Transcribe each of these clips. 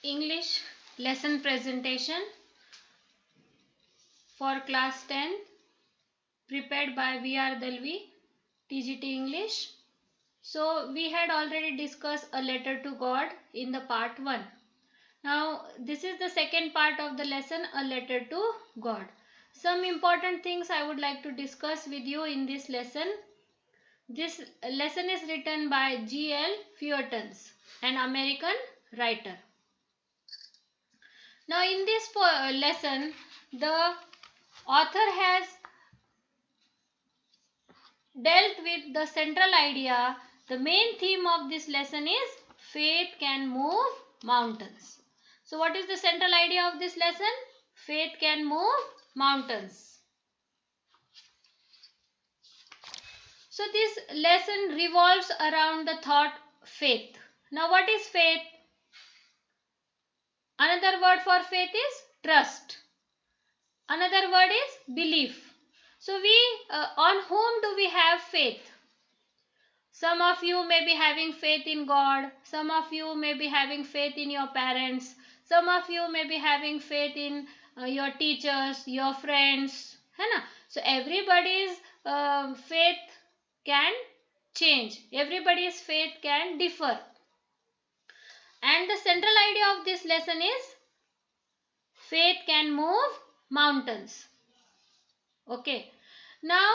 English lesson presentation for class 10 prepared by VR Dalvi, TGT English. So we had already discussed a letter to God in the part 1. Now this is the second part of the lesson, a letter to God. Some important things I would like to discuss with you in this lesson. This lesson is written by G.L. Feuertens, an American writer. Now in this lesson, the author has dealt with the central idea. The main theme of this lesson is faith can move mountains. So what is the central idea of this lesson? Faith can move mountains. So this lesson revolves around the thought faith. Now what is faith? Another word for faith is trust. Another word is belief. So on whom do we have faith? Some of you may be having faith in God. Some of you may be having faith in your parents. Some of you may be having faith in your teachers, your friends. है ना? So everybody's faith can change. Everybody's faith can differ. And the central idea of this lesson is faith can move mountains. Okay. Now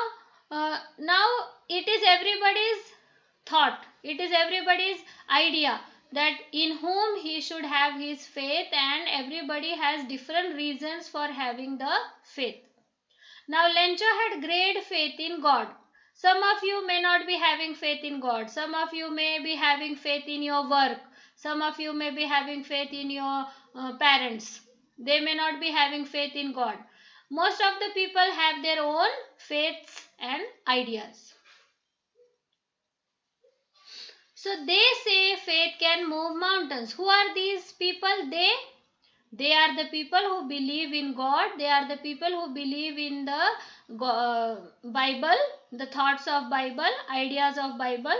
it is everybody's thought. It is everybody's idea that in whom he should have his faith, and everybody has different reasons for having the faith. Now Lencho had great faith in God. Some of you may not be having faith in God. Some of you may be having faith in your work. Some of you may be having faith in your parents. They may not be having faith in God. Most of the people have their own faiths and ideas. So they say faith can move mountains. Who are these people? They are the people who believe in God. They are the people who believe in the Bible, the thoughts of Bible, ideas of Bible.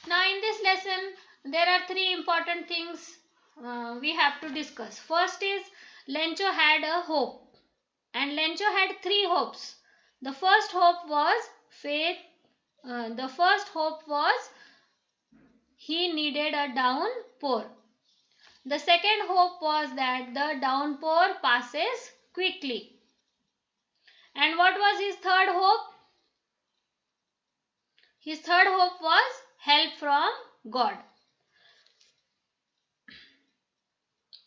Now in this lesson, there are three important things we have to discuss. First is Lencho had a hope, and Lencho had three hopes. The first hope was faith. The first hope was he needed a downpour. The second hope was that the downpour passes quickly. And what was his third hope? His third hope was help from God.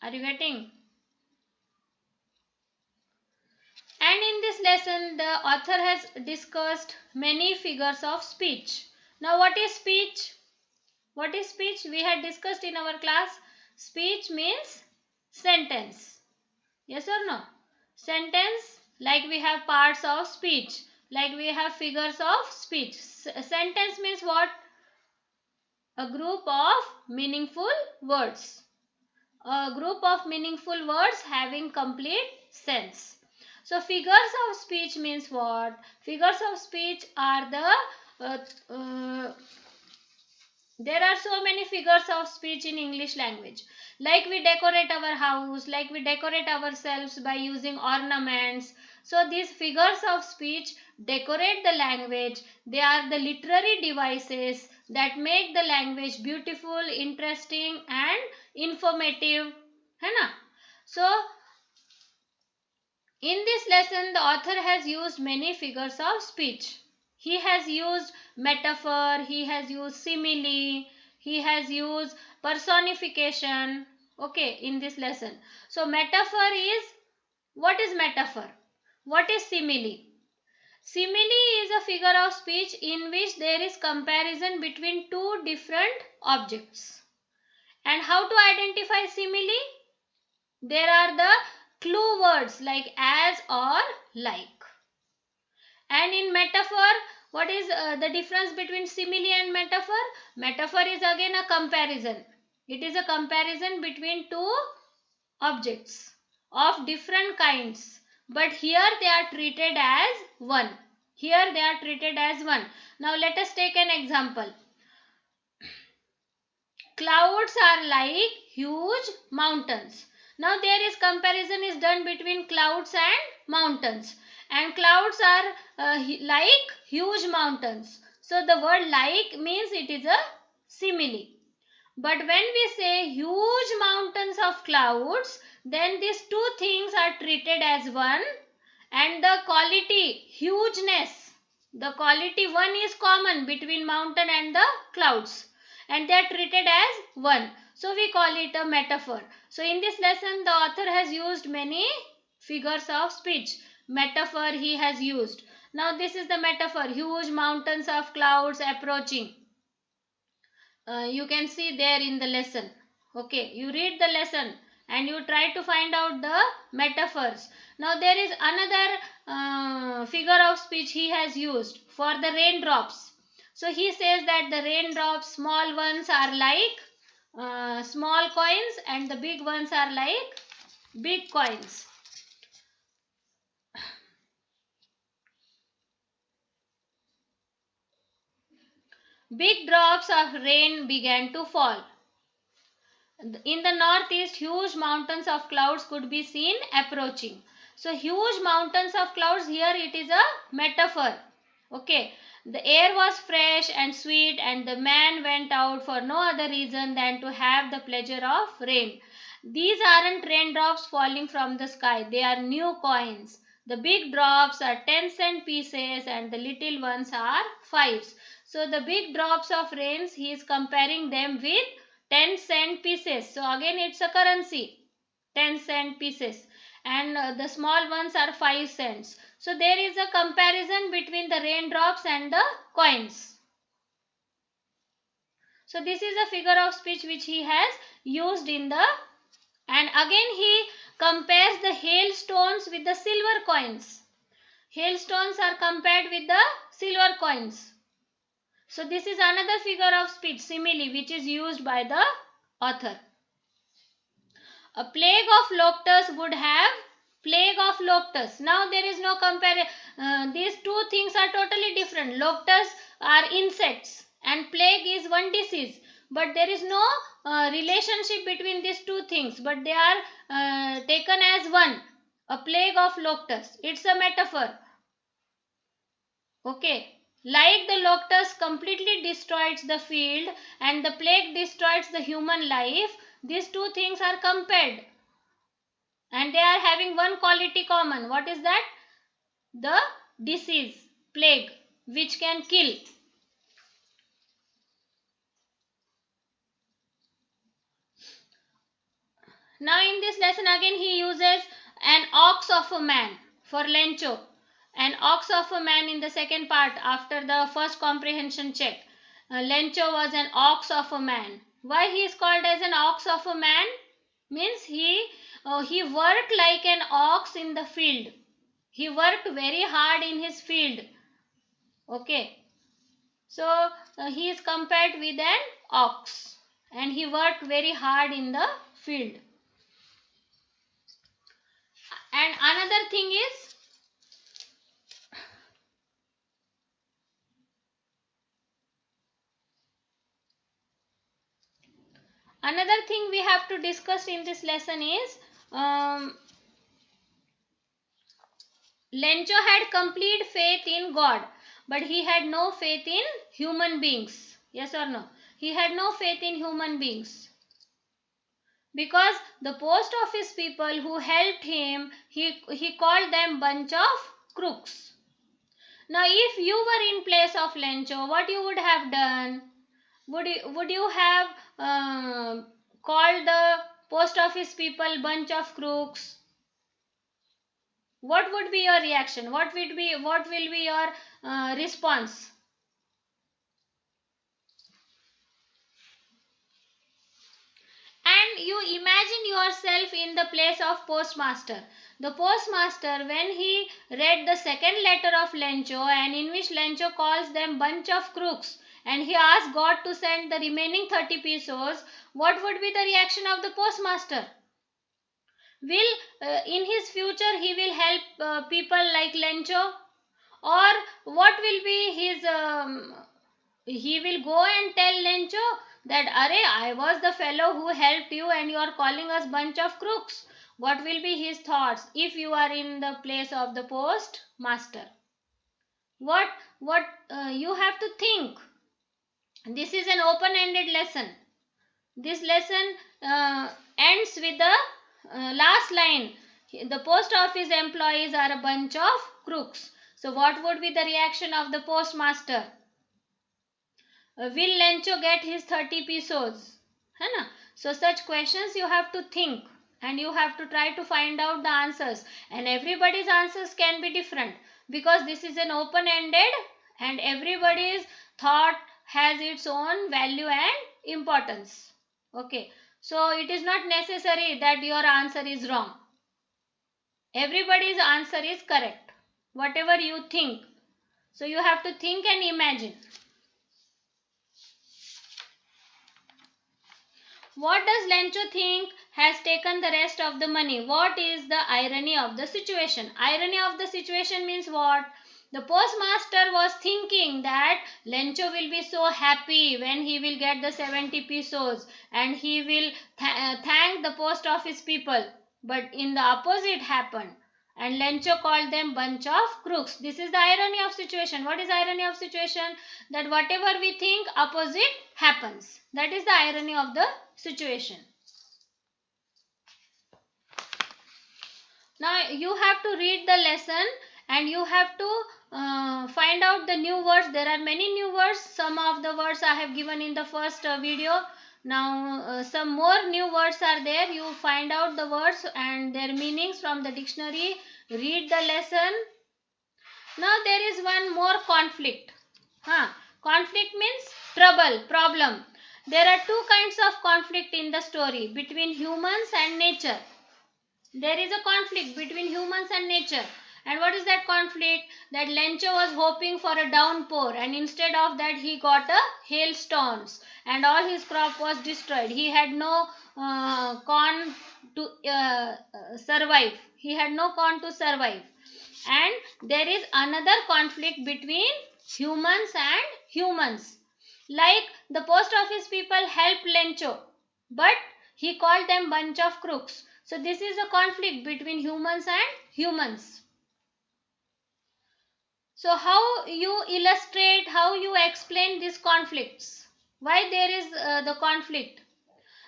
Are you getting? And in this lesson, the author has discussed many figures of speech. Now, what is speech? What is speech? We had discussed in our class. Speech means sentence. Yes or no? Sentence, like we have parts of speech, like we have figures of speech. Sentence means what? A group of meaningful words. A group of meaningful words having complete sense. So figures of speech means what? Figures of speech are there are so many figures of speech in English language. Like we decorate our house, like we decorate ourselves by using ornaments. So these figures of speech decorate the language. They are the literary devices that make the language beautiful, interesting and informative. है ना? So in this lesson, the author has used many figures of speech. He has used metaphor, he has used simile, he has used personification, okay, in this lesson. So metaphor is, what is metaphor? What is simile? Simile is a figure of speech in which there is comparison between two different objects. And how to identify simile? There are the clue words like as or like. And in metaphor, what is the difference between simile and metaphor? Metaphor is again a comparison. It is a comparison between two objects of different kinds. But here they are treated as one. Here they are treated as one. Now let us take an example. Clouds are like huge mountains. Now there is comparison is done between clouds and mountains, and clouds are like huge mountains. So the word like means it is a simile. But when we say huge mountains of clouds, then these two things are treated as one, and the quality hugeness, the quality one is common between mountain and the clouds, and they are treated as one. So we call it a metaphor. So in this lesson the author has used many figures of speech. Metaphor he has used. Now this is the metaphor: huge mountains of clouds approaching. You can see there in the lesson. Okay, you read the lesson and you try to find out the metaphors. Now there is another figure of speech he has used for the raindrops. So he says that the raindrops, small ones are like small coins, and the big ones are like big coins. Big drops of rain began to fall. In the northeast, huge mountains of clouds could be seen approaching. So huge mountains of clouds, here it is a metaphor. Okay, the air was fresh and sweet, and the man went out for no other reason than to have the pleasure of rain. These aren't raindrops falling from the sky, they are new coins. The big drops are 10-cent pieces and the little ones are fives. So the big drops of rains, he is comparing them with 10-cent pieces. So again it's a currency, 10-cent pieces, and the small ones are 5 cents. So there is a comparison between the raindrops and the coins. So this is a figure of speech which he has used in the, and again he compares the hailstones with the silver coins. Hailstones are compared with the silver coins. So this is another figure of speech, simile, which is used by the author. A plague of locusts would have plague of locusts. Now there is no comparison. These two things are totally different. Locusts are insects and plague is one disease. But there is no relationship between these two things. But they are taken as one. A plague of locusts. It's a metaphor. Okay. Like the locust completely destroys the field and the plague destroys the human life, these two things are compared and they are having one quality common. What is that? The disease, plague, which can kill. Now in this lesson again he uses an ox of a man for Lencho. An ox of a man in the second part after the first comprehension check. Lencho was an ox of a man. Why he is called as an ox of a man? Means he worked like an ox in the field. He worked very hard in his field. Okay. So he is compared with an ox and he worked very hard in the field. And another thing is, we have to discuss in this lesson is Lencho had complete faith in God, but he had no faith in human beings. Yes or no? He had no faith in human beings. Because the post office people who helped him, he called them bunch of crooks. Now if you were in place of Lencho, what you would have done? Would you have called the post office people bunch of crooks? What would be your reaction? What will be your response? And you imagine yourself in the place of postmaster. The postmaster, when he read the second letter of Lencho, and in which Lencho calls them bunch of crooks, and he asked God to send the remaining 30 pesos, what would be the reaction of the postmaster? Will in his future he will help people like Lencho? Or what will be his he will go and tell Lencho that, "Arey, I was the fellow who helped you and you are calling us bunch of crooks." What will be his thoughts if you are in the place of the postmaster? What you have to think. This is an open ended lesson. This lesson ends with the last line. The post office employees are a bunch of crooks. So what would be the reaction of the postmaster? Will Lencho get his 30 pesos? है ना? So such questions you have to think and you have to try to find out the answers, and everybody's answers can be different because this is an open ended and everybody's thought has its own value and importance. Okay, so it is not necessary that your answer is wrong. Everybody's answer is correct, whatever you think. So you have to think and imagine. What does Lencho think has taken the rest of the money? What is the irony of the situation? Irony of the situation means what? The postmaster was thinking that Lencho will be so happy when he will get the 70 pesos and he will thank the post office people. But in the opposite happened. And Lencho called them bunch of crooks. This is the irony of situation. What is irony of situation? That whatever we think, opposite happens. That is the irony of the situation. Now you have to read the lesson and you have to find out the new words. There are many new words. Some of the words I have given in the first video. Now some more new words are there. You find out the words and their meanings from the dictionary. Read the lesson. Now there is one more conflict. Conflict means trouble, problem. There are two kinds of conflict in the story between humans and nature. There is a conflict between humans and nature. And what is that conflict? That Lencho was hoping for a downpour and instead of that he got a hailstones and all his crop was destroyed. He had no corn to survive. He had no corn to survive. And there is another conflict between humans and humans. Like the post office people helped Lencho, but he called them bunch of crooks. So this is a conflict between humans and humans. So how you illustrate, how you explain these conflicts? Why there is the conflict?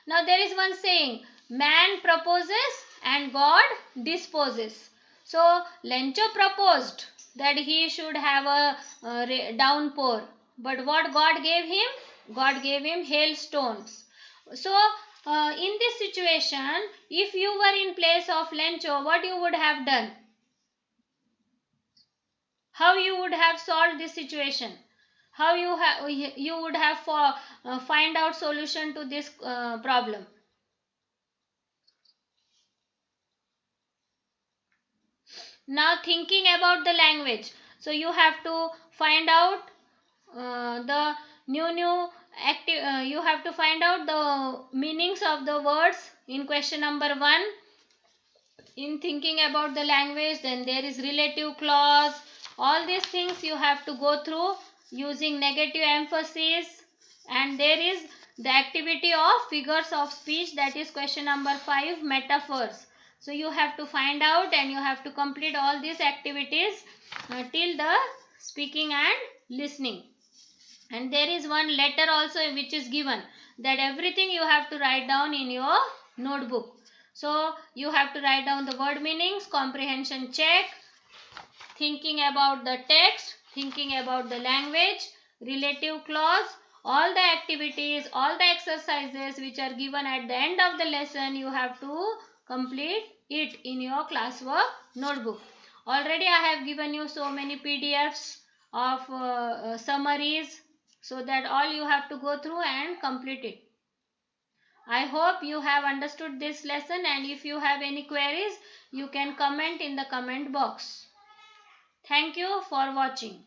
Now there is one saying, man proposes and God disposes. So Lencho proposed that he should have a downpour. But what God gave him? God gave him hailstones. So in this situation, if you were in place of Lencho, what you would have done? How you would have solved this situation? How you would have find out solution to this problem? Now thinking about the language, so you have to find out the new active you have to find out the meanings of the words in question number 1. In thinking about the language, then there is relative clause. All these things you have to go through using negative emphasis. And there is the activity of figures of speech, that is question number 5, metaphors. So you have to find out and you have to complete all these activities till the speaking and listening. And there is one letter also which is given, that everything you have to write down in your notebook. So you have to write down the word meanings, comprehension check, thinking about the text, thinking about the language, relative clause, all the activities, all the exercises which are given at the end of the lesson, you have to complete it in your classwork notebook. Already I have given you so many PDFs of summaries, so that all you have to go through and complete it. I hope you have understood this lesson, and if you have any queries, you can comment in the comment box. Thank you for watching.